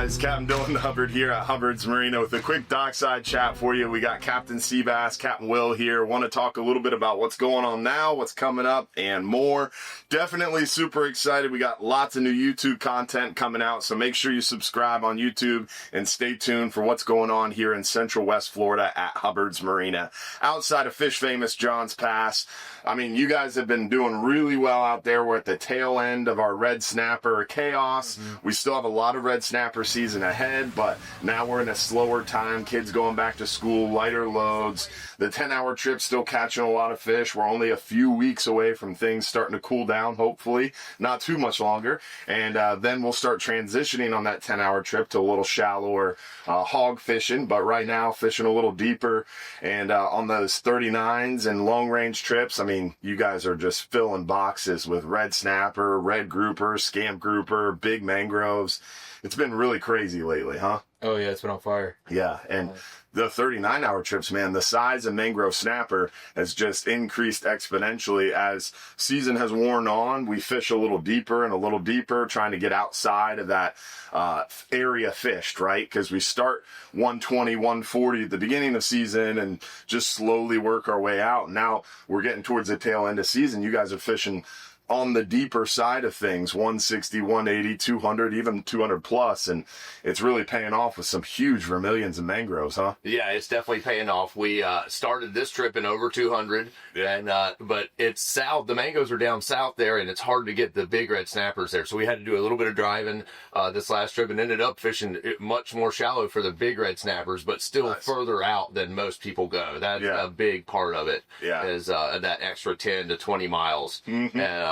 guys, Captain Dylan Hubbard here at Hubbard's Marina with a quick dockside chat for you. We got Captain Sebas, Captain Will here. Want to talk a little bit about what's going on now, what's coming up, and more. Definitely super excited. We got lots of new YouTube content coming out, so make sure you subscribe on YouTube and stay tuned for what's going on here in Central West Florida at Hubbard's Marina. Outside of fish famous Johns Pass, I mean, you guys have been doing really well out there. We're at the tail end of our red snapper chaos. We still have a lot of red snapper season ahead, but now we're in a slower time. Kids going back to school, lighter loads. The 10-hour trip's still catching a lot of fish. We're only a few weeks away from things starting to cool down, hopefully. Not too much longer. And then we'll start transitioning on that 10-hour trip to a little shallower hog fishing. But right now, fishing a little deeper. And on those 39s and long-range trips, I mean, you guys are just filling boxes with red snapper, red grouper, scamp grouper, big mangroves. It's been really crazy lately, huh? Oh, yeah, it's been on fire. Yeah, and the 39-hour trips, man, the size of mangrove snapper has just increased exponentially as season has worn on. We fish a little deeper and a little deeper, trying to get outside of that area fished, right? Because we start 120, 140 at the beginning of season and just slowly work our way out. Now we're getting towards the tail end of season. You guys are fishing on the deeper side of things, 160, 180, 200, even 200 plus, and it's really paying off with some huge vermilions and mangroves, huh? Yeah, it's definitely paying off. We started this trip in over 200, and but it's south. The mangoes are down south there, and it's hard to get the big red snappers there. So we had to do a little bit of driving this last trip, and ended up fishing it much more shallow for the big red snappers, but still further out than most people go. That's a big part of it. Is that extra 10 to 20 miles.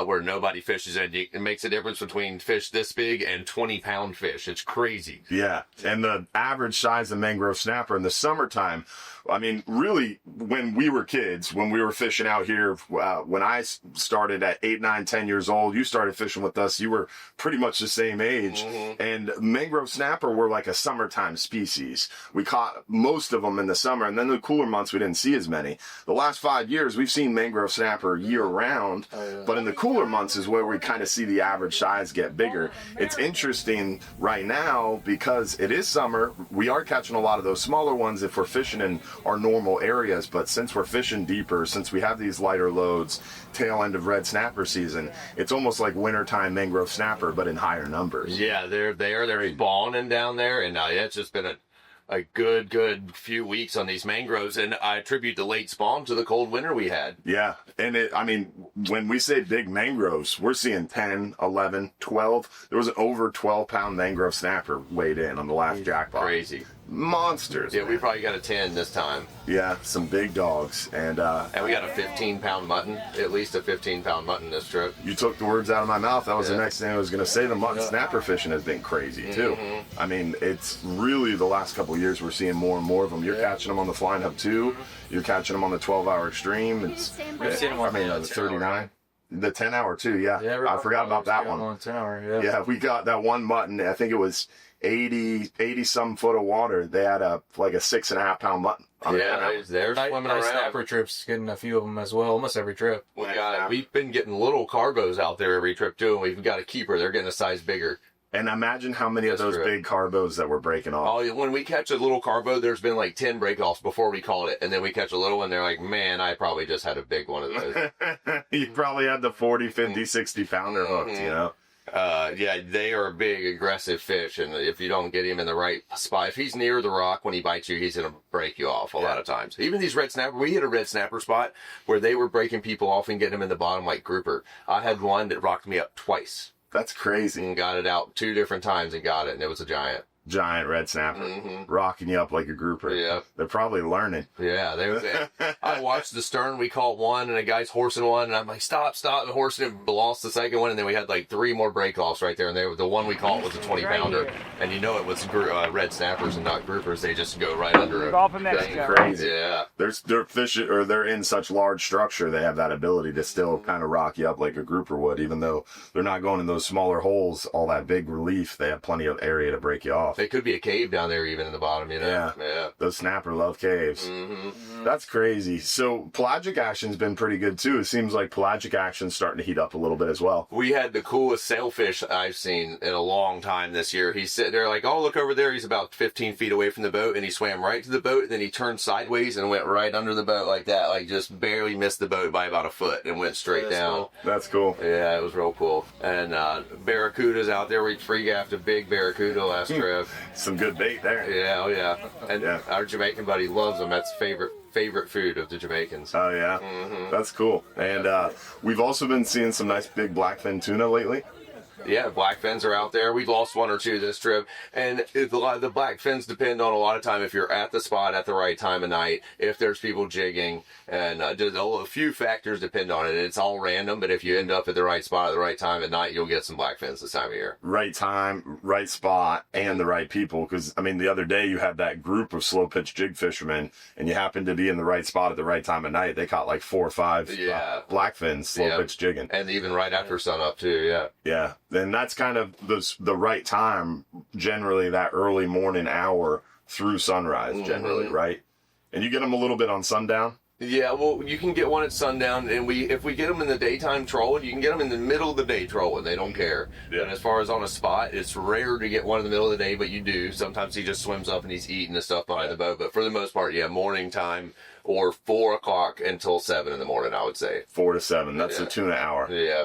Where nobody fishes, and it makes a difference between fish this big and 20-pound fish. It's crazy. Yeah, and the average size of mangrove snapper in the summertime, I mean, really, when we were kids, when we were fishing out here, when I started at 8, 9, 10 years old, you started fishing with us, you were pretty much the same age, and mangrove snapper were like a summertime species. We caught most of them in the summer, and then the cooler months, we didn't see as many. The last 5 years, we've seen mangrove snapper year-round, but in the cooler months is where we kind of see the average size get bigger. It's interesting right now because it is summer. We are catching a lot of those smaller ones if we're fishing in our normal areas, but since we're fishing deeper, since we have these lighter loads, tail end of red snapper season, it's almost like wintertime mangrove snapper, but in higher numbers. Yeah, they're spawning down there, and it's just been a good few weeks on these mangroves, and I attribute the late spawn to the cold winter we had. Yeah, and I mean, when we say big mangroves, we're seeing 10, 11, 12. There was an over 12-pound mangrove snapper weighed in on the last jackpot. Crazy. Monsters. Yeah, man. We probably got a 10 this time. Yeah, some big dogs. And we got a 15-pound mutton, at least a 15-pound mutton this trip. You took the words out of my mouth. That was the next thing I was going to say. The mutton snapper fishing has been crazy, too. I mean, it's really the last couple of years we're seeing more and more of them. You're catching them on the Flying Hub 2. You're catching them on the 12-hour extreme. We've seen them on the 39. The 10-hour, too, yeah. I forgot about that one. On 10-hour, yeah, we got that one mutton. I think it was 80 some foot of water. They had like a 6.5-pound mutton. They're swimming around. Snapper trips, getting a few of them as well, almost every trip. We've been getting little carbos out there every trip too, and we've got a keeper. They're getting a size bigger. And imagine how many of those big carbos that we're breaking off. Oh, when we catch a little carbo, there's been like 10 break-offs before we caught it. And then we catch a little one, they're like, man, I probably just had a big one of those. You probably had the 40, 50, 60-pounder hooked, you know? Yeah, they are a big, aggressive fish, and if you don't get him in the right spot, if he's near the rock when he bites you, he's going to break you off a lot of times. Even these red snapper, we hit a red snapper spot where they were breaking people off and getting them in the bottom like grouper. I had one that rocked me up twice. That's crazy. And got it out 2 different times and got it, and it was a giant. Giant red snapper, rocking you up like a grouper. Yeah. They're probably learning. Yeah, I watched the stern. We caught one, and a guy's horsing one, and I'm like, stop, and horsing it, lost the second one, and then we had like 3 more break-offs right there, and the one we caught was a 20-pounder, and you know it was red snappers and not groupers. They just go right under it. Crazy. Yeah. They're fishing, or they're in such large structure, they have that ability to still kind of rock you up like a grouper would, even though they're not going in those smaller holes, all that big relief, they have plenty of area to break you off. off. It could be a cave down there even in the bottom, you know? Yeah. Those snapper love caves. That's crazy. So pelagic action's been pretty good too. It seems like pelagic action's starting to heat up a little bit as well. We had the coolest sailfish I've seen in a long time this year. He's sitting there like, oh, look over there. He's about 15 feet away from the boat, and he swam right to the boat, and then he turned sideways and went right under the boat like that, like just barely missed the boat by about a foot and went straight down. Cool. That's cool. Yeah, it was real cool. And barracudas out there. We free gaffed a big barracuda last trip. Some good bait there. Yeah, oh yeah. And our Jamaican buddy loves them. That's favorite food of the Jamaicans. Oh yeah, that's cool. And we've also been seeing some nice big blackfin tuna lately. Yeah, black fins are out there. We've lost one or two this trip, and the black fins depend on a lot of time if you're at the spot at the right time of night, if there's people jigging, and just a few factors depend on it. It's all random, but if you end up at the right spot at the right time at night, you'll get some black fins this time of year. Right time, right spot, and the right people. Because I mean, the other day you had that group of slow pitch jig fishermen, and you happened to be in the right spot at the right time of night. They caught like 4 or 5 blackfins slow pitch jigging, and even right after sunup too. Yeah. And that's kind of the right time, generally that early morning hour through sunrise, generally, right? And you get them a little bit on sundown. Yeah, well, you can get one at sundown, and if we get them in the daytime trolling, you can get them in the middle of the day trolling. They don't care. Yeah. And as far as on a spot, it's rare to get one in the middle of the day, but you do. Sometimes he just swims up and he's eating the stuff behind the boat. But for the most part, morning time or 4 o'clock until 7 in the morning, I would say. 4 to 7. That's the tuna hour. Yeah.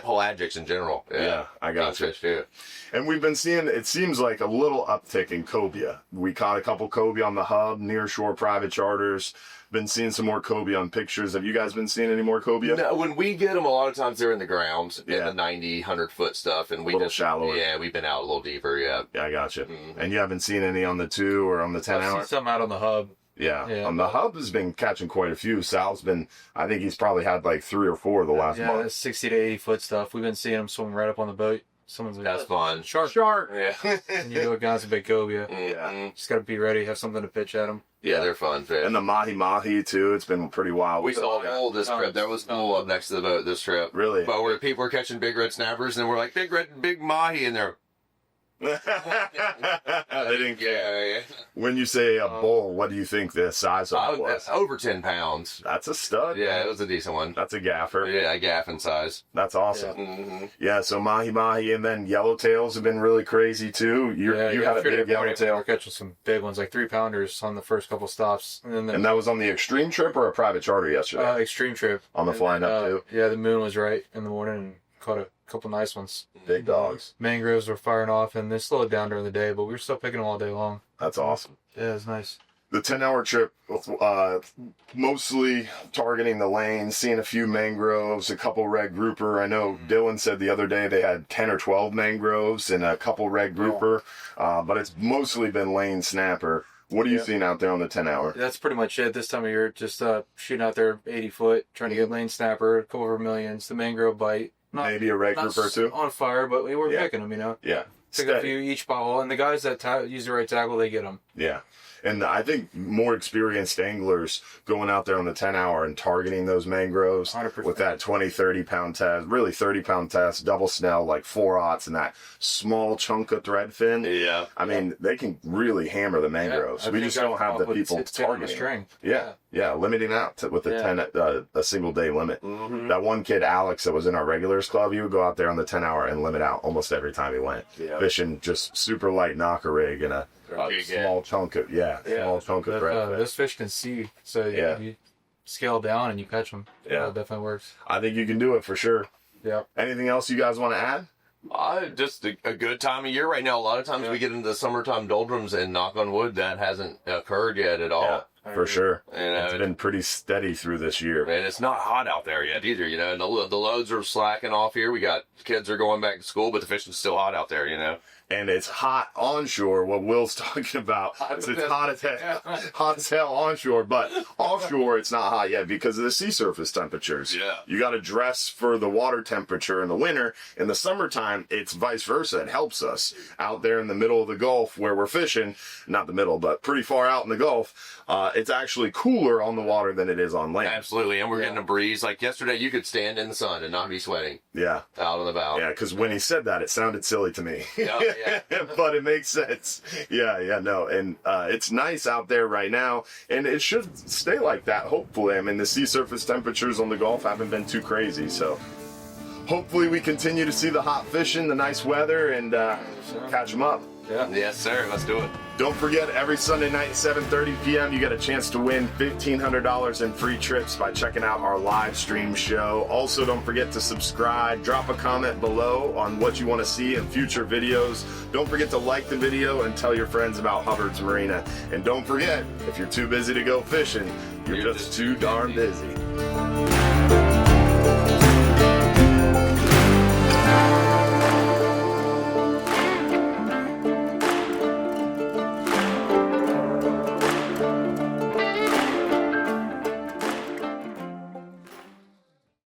Pelagics in general. Yeah, I got you. Fish too. And we've been seeing, it seems like a little uptick in cobia. We caught a couple cobia on the hub, nearshore private charters. Been seeing some more cobia on pictures. Have you guys been seeing any more cobia? No, when we get them, a lot of times they're in the ground, in the 90, 100-foot stuff. And we just shallower. Yeah, we've been out a little deeper, Yeah, I got you. And you haven't seen any on the 2 or on the 10 hour? I've seen some out on the hub. Yeah. On the hub has been catching quite a few. Sal's been, I think he's probably had like 3 or 4 the last month. Yeah, 60 to 80 foot stuff. We've been seeing them swimming right up on the boat. Someone's like, that's fun. Shark. Yeah. And you know, guys, a big cobia. Just got to be ready, have something to pitch at them. Yeah, they're fun fish. And the mahi too. It's been pretty wild. We saw bull this trip. There was bull up next to the boat this trip. Really? But where people were catching big red snappers, and we're like, big mahi in there. They didn't care. Yeah. When you say a bull, what do you think the size of it was? Over 10 pounds. That's a stud. Yeah, it was a decent one. That's a gaffer. Yeah, a gaffing size. That's awesome. Yeah, so mahi, and then yellowtails have been really crazy too. You had a big yellowtail. We're catching some big ones, like 3-pounders on the first couple stops. And that was on the extreme trip or a private charter yesterday? Extreme trip. On the flying up too? Yeah, the moon was right in the morning and caught a couple nice ones. Big dogs. Mangroves were firing off, and they slowed down during the day, but we were still picking them all day long. That's awesome. Yeah, it's nice. The 10-hour trip, mostly targeting the lanes, seeing a few mangroves, a couple red grouper. I know Dylan said the other day they had 10 or 12 mangroves and a couple red grouper, but it's mostly been lane snapper. What are you seeing out there on the 10-hour? That's pretty much it this time of year. Just shooting out there 80 foot, trying to get lane snapper, a couple of vermilions, the mangrove bite. Maybe a red grouper too? On fire, but we were picking them, you know? Yeah. Pick a few each bottle, and the guys that use the right tackle, they get them. Yeah. And I think more experienced anglers going out there on the 10-hour and targeting those mangroves 100%. With that 20, 30-pound test, really 30-pound test, double snell, like 4/0 and that small chunk of thread fin. Yeah. I mean, they can really hammer the mangroves. We just don't have the people targeting. String. Yeah, limiting out with the 10 a single day limit. That one kid, Alex, that was in our regulars club, he would go out there on the 10-hour and limit out almost every time he went. Yeah. Fishing just super light knocker rig and a small chunk of small chunk of thread. This fish can see, so you scale down and you catch them. Yeah, it definitely works. I think you can do it for sure. Yeah. Anything else you guys want to add? Just a good time of year right now. A lot of times we get into the summertime doldrums, and knock on wood, that hasn't occurred yet at all. Yeah, for sure. And it's been pretty steady through this year. And it's not hot out there yet either, you know. And the loads are slacking off here. We got kids are going back to school, but the fishing's still hot out there, you know. And it's hot onshore, what Will's talking about. It's hot as hell onshore, but offshore it's not hot yet because of the sea surface temperatures. Yeah. You got to dress for the water temperature in the winter. In the summertime, it's vice versa. It helps us out there in the middle of the Gulf where we're fishing. Not the middle, but pretty far out in the Gulf. it's actually cooler on the water than it is on land. Absolutely, and we're getting a breeze. Like yesterday, you could stand in the sun and not be sweating. Yeah. Out and about. Yeah, because when he said that, it sounded silly to me. Yeah. But it makes sense. Yeah, no. And it's nice out there right now, and it should stay like that, hopefully. I mean, the sea surface temperatures on the Gulf haven't been too crazy, so hopefully we continue to see the hot fishing, the nice weather, and catch them up. Yeah. Yes, sir. Let's do it. Don't forget, every Sunday night, 7:30 p.m., you get a chance to win $1,500 in free trips by checking out our live stream show. Also, don't forget to subscribe. Drop a comment below on what you want to see in future videos. Don't forget to like the video and tell your friends about Hubbard's Marina. And don't forget, if you're too busy to go fishing, you're just too darn busy.